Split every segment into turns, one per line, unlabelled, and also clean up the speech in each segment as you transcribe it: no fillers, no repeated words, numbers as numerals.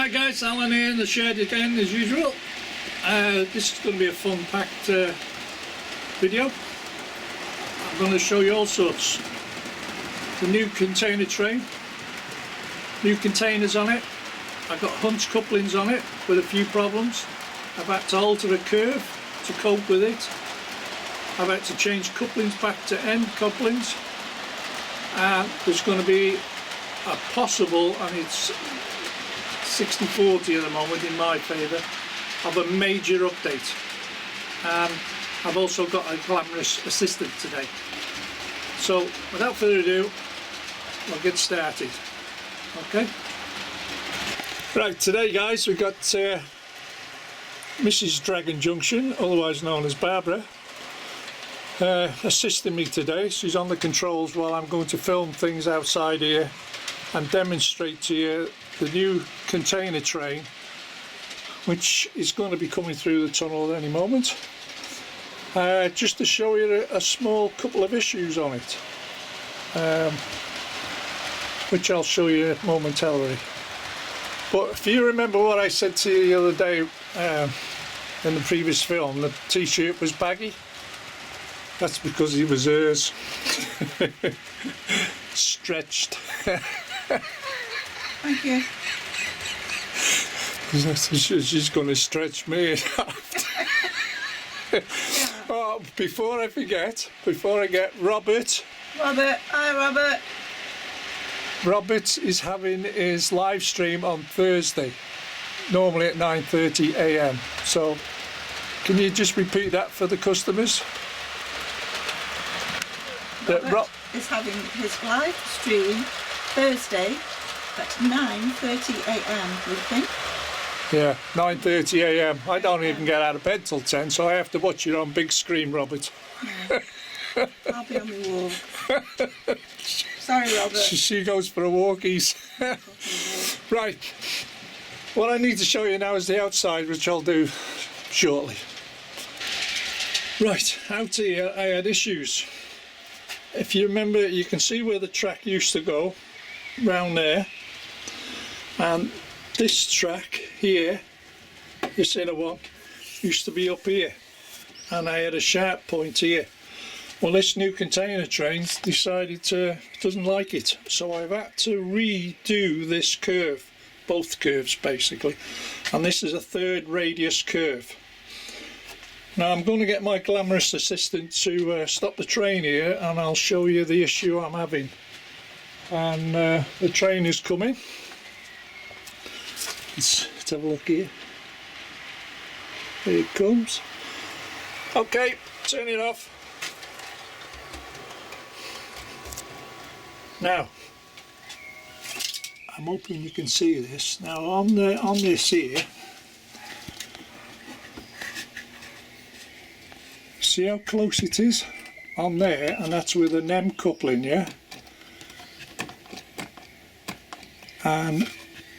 Hi guys, Alan here in the shed again as usual. This is going to be a fun packed video. I'm going to show you all sorts. The new container train, new containers on it. I've got hunch couplings on it with a few problems. I've had to alter a curve to cope with it. I've had to change couplings back to end couplings. And there's going to be a possible, and it's 60-40 at the moment in my favour, of a major update. And I've also got a glamorous assistant today. So without further ado, we'll get started. Okay. Right, today guys we've got Mrs. Dragon Junction, otherwise known as Barbara, assisting me today. She's on the controls while I'm going to film things outside here and demonstrate to you the new container train, which is going to be coming through the tunnel at any moment. Just to show you a small couple of issues on it, which I'll show you momentarily. But if you remember what I said to you the other day in the previous film, the t-shirt was baggy. That's because it was hers. Stretched.
Thank you.
She's going to stretch me out. Oh, before I get Robert.
Robert, hi Robert.
Robert is having his live stream on Thursday, normally at 9:30 AM. So, can you just repeat that for the customers?
Robert is having his live stream Thursday at 9:30 AM, we think.
Yeah, 9:30 AM. I don't even get out of bed till 10, so I have to watch it on big screen, Robert.
Yeah. I'll be on the walk. Sorry, Robert.
She goes for a walkies. Right. What I need to show you now is the outside, which I'll do shortly. Right, out here I had issues. If you remember, you can see where the track used to go, round there. And this track here, this inner one, used to be up here. And I had a sharp point here. Well, this new container train's decided doesn't like it, so I've had to redo this curve, both curves basically, and this is a third radius curve. Now I'm going to get my glamorous assistant to stop the train here, and I'll show you the issue I'm having. And the train is coming. Let's have a look here. Here it comes. Okay, turn it off. Now, I'm hoping you can see this. Now on this here, see how close it is on there, and that's with a NEM coupling, yeah. And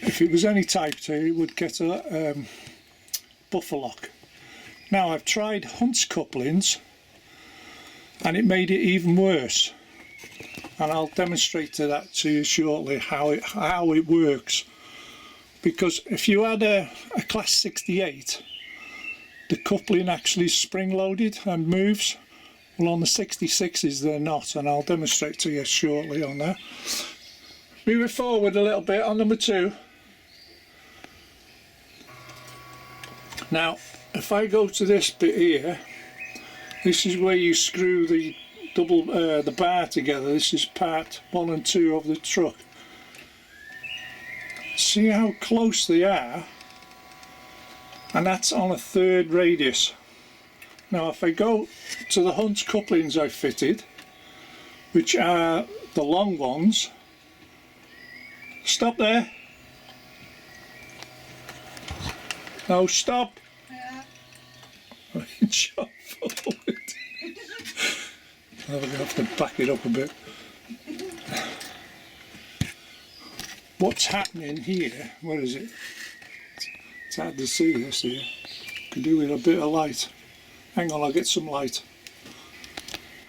if it was any type 2, it would get a buffer lock. Now I've tried hunch couplings, and it made it even worse. And I'll demonstrate that to you shortly how it works. Because if you had a class 68, the coupling actually is spring loaded and moves. Well, on the 66s they're not, and I'll demonstrate to you shortly on that. Move it forward a little bit on number 2. Now, if I go to this bit here, this is where you screw the the bar together. This is part 1 and 2 of the truck. See how close they are, and that's on a third radius. Now if I go to the hunch couplings I fitted, which are the long ones, stop there. No, stop.
Yeah.
Shot forward. I'm going to have to back it up a bit. What's happening here? Where is it? It's hard to see this here. Could do with a bit of light. Hang on, I'll get some light.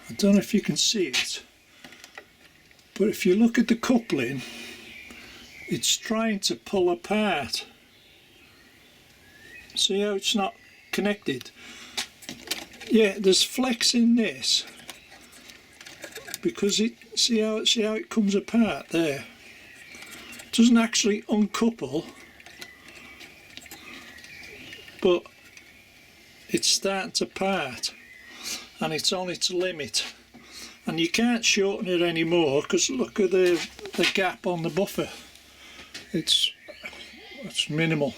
I don't know if you can see it, but if you look at the coupling, it's trying to pull apart See how it's not connected? Yeah, there's flex in this because it see how it comes apart there. It doesn't actually uncouple, but it's starting to part and it's on its limit, and you can't shorten it anymore because look at the gap on the buffer. It's minimal.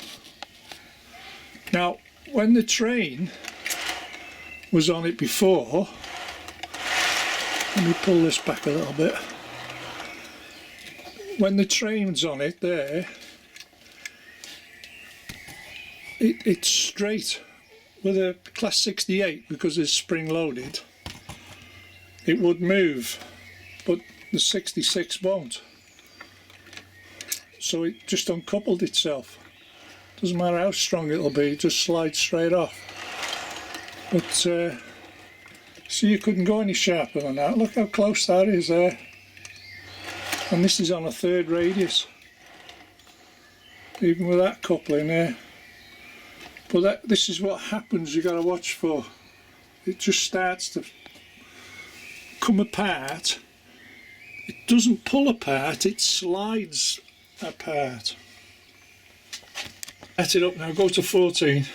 Now when the train was on it before, let me pull this back a little bit. When the train's on it there, it's straight with a Class 68 because it's spring loaded. It would move, but the 66 won't. So it just uncoupled itself. Doesn't matter how strong it'll be, it just slides straight off. But see, you couldn't go any sharper than that. Look how close that is there. And this is on a 3rd radius, even with that coupling there. But this is what happens, you've got to watch for. It just starts to come apart. It doesn't pull apart, it slides apart. Set it up now, go to 14.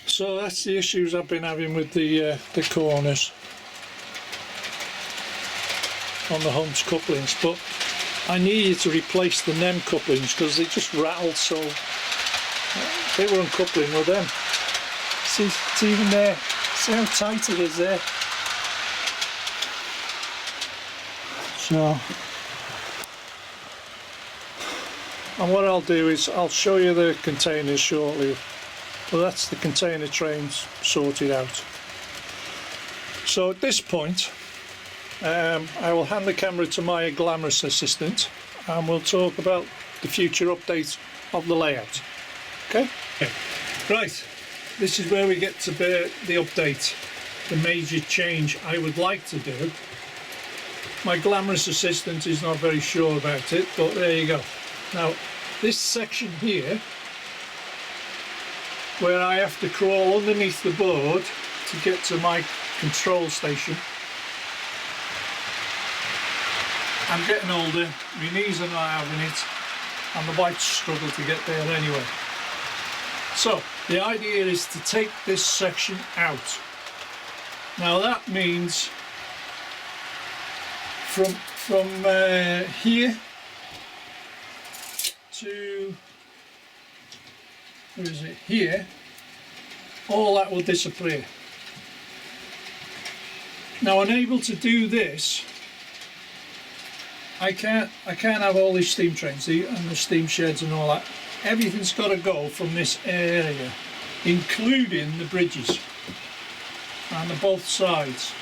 So that's the issues I've been having with the corners on the Hunts couplings, but I needed to replace the NEM couplings because they just rattled, so they were uncoupling with them. See, it's even there. See how tight it is there. So, and what I'll do is I'll show you the containers shortly. Well, that's the container trains sorted out. So at this point, I will hand the camera to my glamorous assistant and we'll talk about the future update of the layout. Okay? Right, this is where we get to the update, the major change I would like to do. My glamorous assistant is not very sure about it, but there you go. Now, this section here, where I have to crawl underneath the board to get to my control station. I'm getting older, my knees are not having it, and the bikes struggle to get there anyway. So the idea is to take this section out. Now that means from here to, where is it, here, all that will disappear. Now, unable to do this, I can't have all these steam trains and the steam sheds and all that. Everything's got to go from this area, including the bridges and both sides.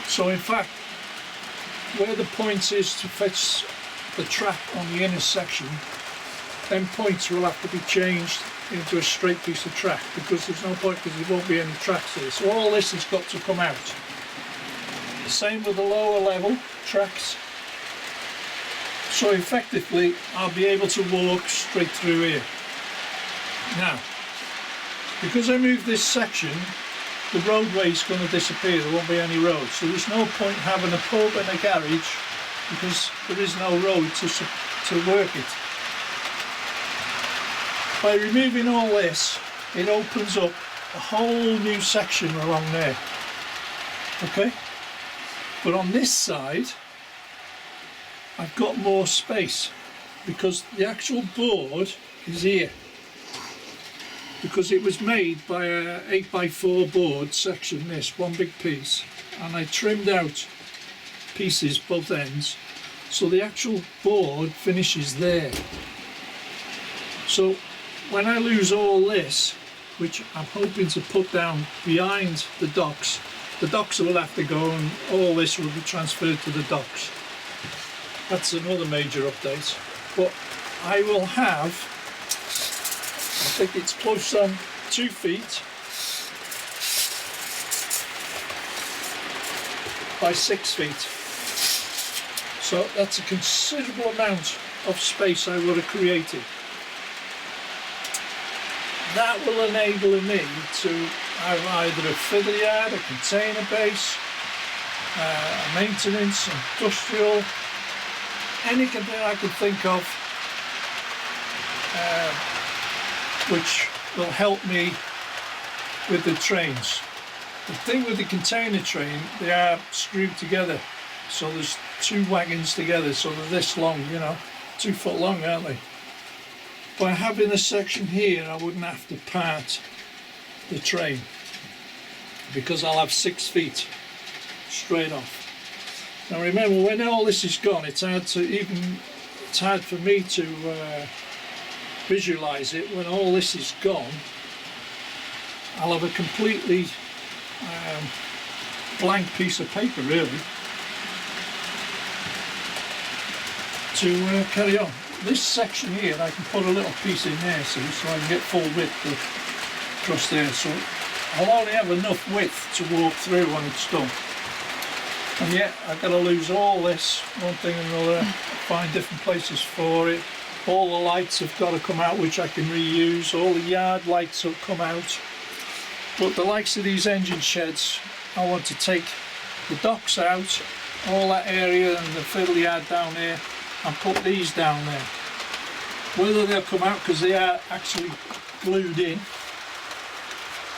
So in fact, where the point is to fetch the track on the inner section, then points will have to be changed into a straight piece of track because there's no point, because there won't be any tracks here. So all this has got to come out. Same with the lower level tracks. So effectively I'll be able to walk straight through here. Now, because I moved this section, the roadway is going to disappear, there won't be any road. So there's no point having a pub and a garage because there is no road to work it. By removing all this, it opens up a whole new section along there. Okay? But on this side, I've got more space because the actual board is here. Because it was made by a 8x4 board section, this one big piece, and I trimmed out pieces both ends, so the actual board finishes there. So when I lose all this, which I'm hoping to put down behind the docks will have to go and all this will be transferred to the docks. That's another major update. But I will have, I think it's close on 2 feet by 6 feet. So that's a considerable amount of space I would have created. that will enable me to have either a fiddle yard, a container base, a maintenance, industrial, anything that I can think of which will help me with the trains. The thing with the container train, they are screwed together, so there's two wagons together, so they're this long, you know, 2 foot long, aren't they? By having a section here, I wouldn't have to part the train because I'll have 6 feet straight off. Now remember, when all this is gone, it's hard for me to visualize it. When all this is gone, I'll have a completely blank piece of paper, really, to carry on. This section here, I can put a little piece in there, see, so I can get full width across there. So I'll only have enough width to walk through when it's done. And yet I've got to lose all this, one thing and another, find different places for it. All the lights have got to come out, which I can reuse. All the yard lights will come out. But the likes of these engine sheds, I want to take the docks out, all that area and the fiddle yard down there, and put these down there. Whether they'll come out, because they are actually glued in,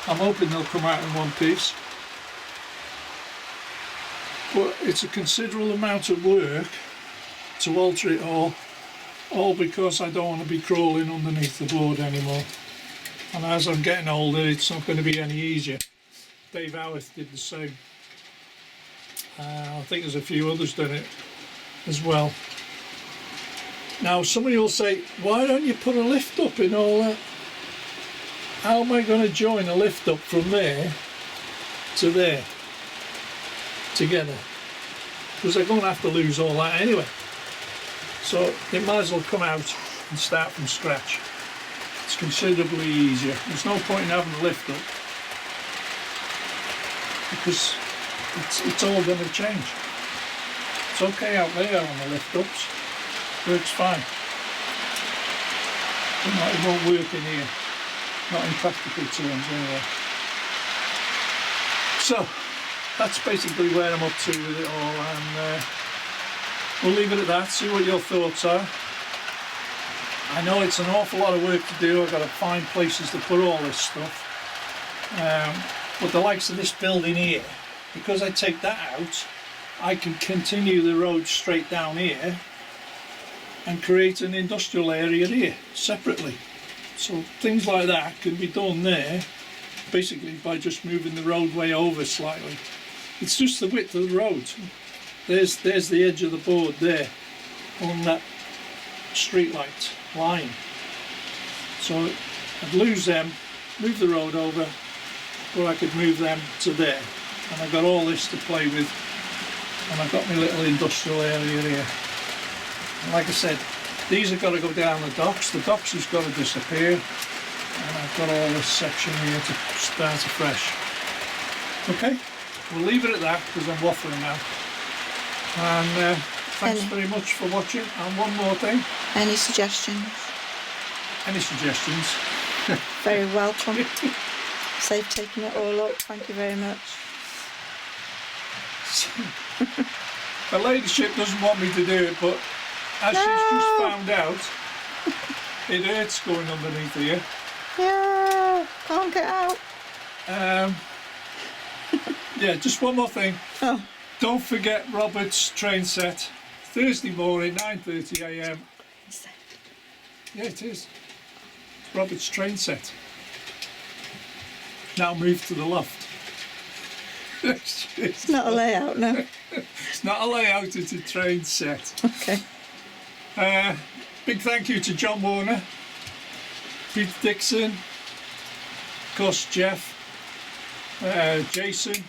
I'm hoping they'll come out in one piece. But it's a considerable amount of work to alter it all because I don't want to be crawling underneath the board anymore. And as I'm getting older, it's not going to be any easier. Dave Howarth did the same. I think there's a few others done it as well. Now somebody will say, why don't you put a lift up in all that? How am I going to join a lift up from there to there together? Because I'm going to have to lose all that anyway. So it might as well come out and start from scratch. It's considerably easier. There's no point in having a lift up because it's all going to change. It's okay out there on the lift ups, works fine. But it won't work in here, not in practical terms anyway. So that's basically where I'm up to with it all, and we'll leave it at that, see what your thoughts are. I know it's an awful lot of work to do. I've got to find places to put all this stuff. But the likes of this building here, because I take that out, I can continue the road straight down here and create an industrial area here separately. So things like that can be done there basically by just moving the roadway over slightly. It's just the width of the road. There's the edge of the board there on that street light line. So I'd lose them, move the road over, or I could move them to there. And I've got all this to play with, and I've got my little industrial area here. And like I said, these have got to go down the docks has got to disappear, and I've got all this section here to start afresh. Okay, we'll leave it at that because I'm waffling now. And thanks very much for watching. And one more thing.
Any suggestions?
Any suggestions?
Very welcome. Safe taking it all up. Thank you very much.
The ladyship doesn't want me to do it, but as she's just found out, it hurts going underneath here.
Yeah, can't get out.
Yeah, just one more thing.
Oh.
Don't forget Robert's train set, Thursday morning, 9:30 AM. Yeah, it is. Robert's train set. Now move to the loft.
It's not a layout, no.
It's not a layout, it's a train set.
Okay.
Big thank you to John Warner, Peter Dixon, of course Jeff, Jason,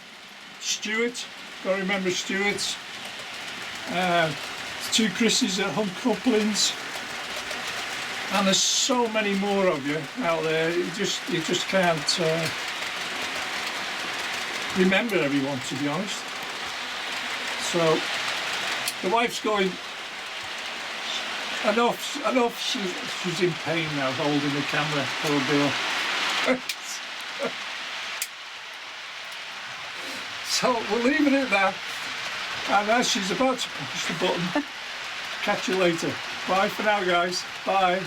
Stuart. Got to remember Stuart. Two Chris's at Hunt Couplings, and there's so many more of you out there. You just can't remember everyone, to be honest. So the wife's going. I know she's in pain now, holding the camera, poor girl. So we're leaving it there. And as she's about to push the button, catch you later. Bye for now, guys. Bye.